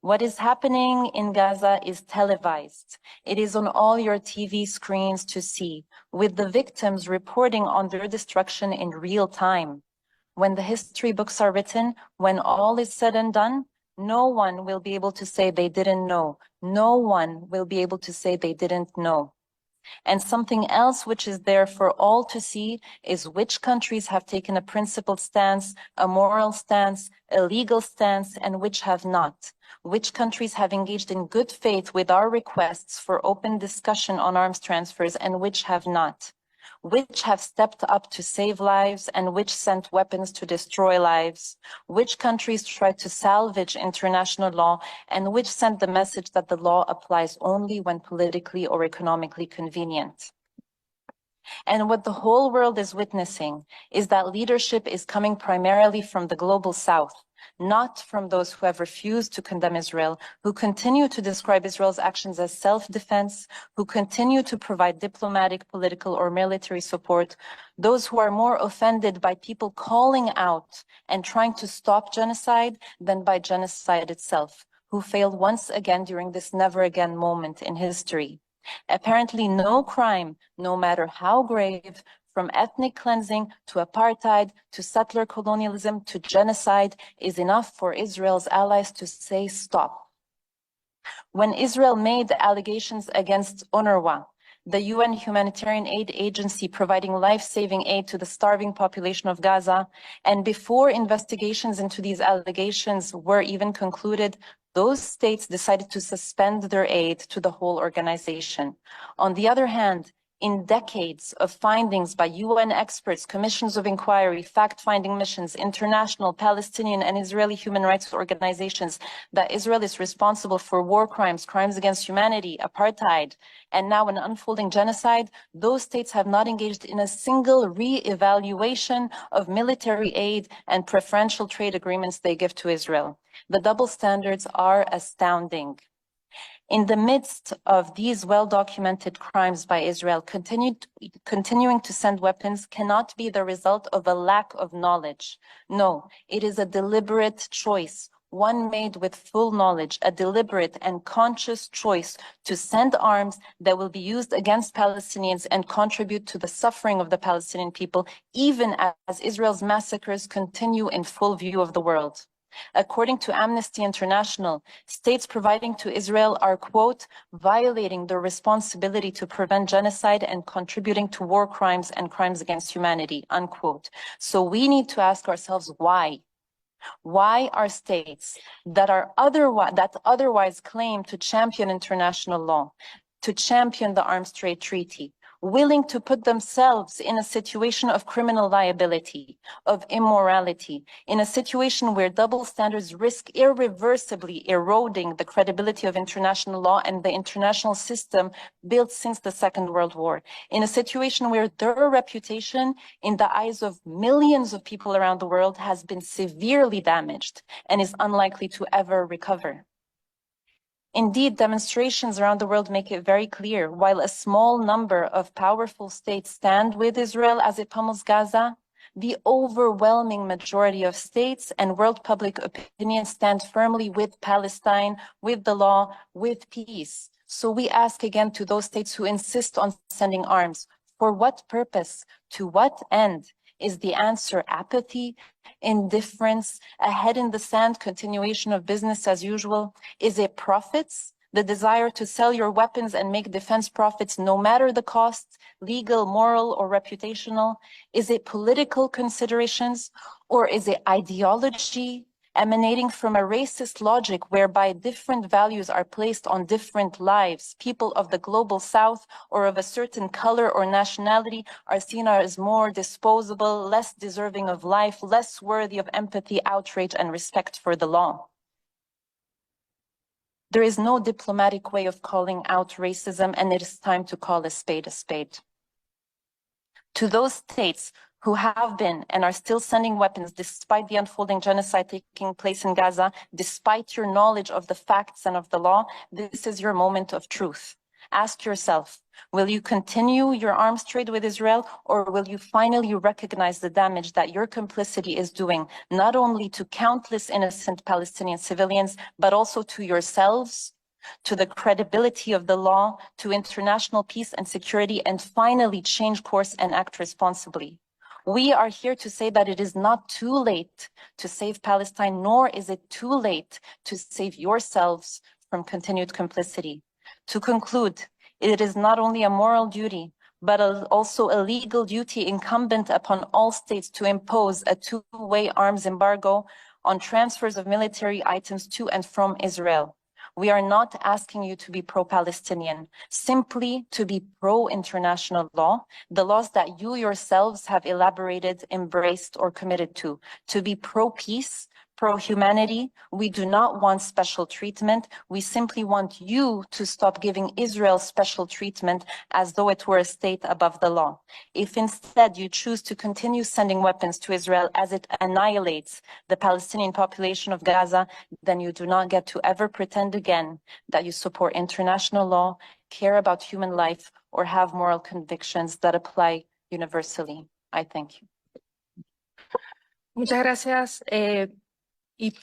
What is happening in Gaza is televised. It is on all your TV screens to see, with the victims reporting on their destruction in real time. When the history books are written, when all is said and done, no one will be able to say they didn't know. No one will be able to say they didn't know. And something else which is there for all to see is which countries have taken a principled stance, a moral stance, a legal stance, and which have not. Which countries have engaged in good faith with our requests for open discussion on arms transfers and which have not. Which have stepped up to save lives and which sent weapons to destroy lives, which countries tried to salvage international law and which sent the message that the law applies only when politically or economically convenient. And what the whole world is witnessing is that leadership is coming primarily from the global south, not from those who have refused to condemn Israel, who continue to describe Israel's actions as self-defense, who continue to provide diplomatic, political, or military support, those who are more offended by people calling out and trying to stop genocide than by genocide itself, who failed once again during this never again moment in history. Apparently, no crime, no matter how grave, from ethnic cleansing to apartheid to settler colonialism to genocide, is enough for Israel's allies to say stop. When Israel made allegations against UNRWA, the UN humanitarian aid agency providing life-saving aid to the starving population of Gaza, and before investigations into these allegations were even concluded, those states decided to suspend their aid to the whole organization. On the other hand, in decades of findings by UN experts, commissions of inquiry, fact-finding missions, international, Palestinian, and Israeli human rights organizations, that Israel is responsible for war crimes, crimes against humanity, apartheid, and now an unfolding genocide, those states have not engaged in a single re-evaluation of military aid and preferential trade agreements they give to Israel. The double standards are astounding. In the midst of these well-documented crimes by Israel, continuing to send weapons cannot be the result of a lack of knowledge. No, it is a deliberate choice, one made with full knowledge, a deliberate and conscious choice to send arms that will be used against Palestinians and contribute to the suffering of the Palestinian people, even as Israel's massacres continue in full view of the world. According to Amnesty International, states providing to Israel are, quote, violating their responsibility to prevent genocide and contributing to war crimes and crimes against humanity, unquote. So we need to ask ourselves why. Why are states that otherwise claim to champion international law, to champion the Arms Trade Treaty, willing to put themselves in a situation of criminal liability, of immorality, in a situation where double standards risk irreversibly eroding the credibility of international law and the international system built since the Second World War, in a situation where their reputation in the eyes of millions of people around the world has been severely damaged and is unlikely to ever recover. Indeed, demonstrations around the world make it very clear, while a small number of powerful states stand with Israel as it pummels Gaza, the overwhelming majority of states and world public opinion stand firmly with Palestine, with the law, with peace. So we ask again to those states who insist on sending arms, for what purpose, to what end? Is the answer apathy, indifference, a head in the sand continuation of business as usual? Is it profits, the desire to sell your weapons and make defense profits no matter the cost, legal, moral, or reputational? Is it political considerations, or is it ideology emanating from a racist logic whereby different values are placed on different lives? People of the global south or of a certain color or nationality are seen as more disposable, less deserving of life, less worthy of empathy, outrage, and respect for the law. There is no diplomatic way of calling out racism, and it is time to call a spade a spade. To those states who have been and are still sending weapons despite the unfolding genocide taking place in Gaza, despite your knowledge of the facts and of the law, this is your moment of truth. Ask yourself, will you continue your arms trade with Israel, or will you finally recognize the damage that your complicity is doing, not only to countless innocent Palestinian civilians, but also to yourselves, to the credibility of the law, to international peace and security, and finally change course and act responsibly? We are here to say that it is not too late to save Palestine, nor is it too late to save yourselves from continued complicity. To conclude, it is not only a moral duty, but also a legal duty incumbent upon all states to impose a two-way arms embargo on transfers of military items to and from Israel. We are not asking you to be pro-Palestinian, simply to be pro-international law, the laws that you yourselves have elaborated, embraced, or committed to be pro-peace, pro-humanity. We do not want special treatment. We simply want you to stop giving Israel special treatment as though it were a state above the law. If instead you choose to continue sending weapons to Israel as it annihilates the Palestinian population of Gaza, then you do not get to ever pretend again that you support international law, care about human life, or have moral convictions that apply universally. I thank you. Muchas gracias. Y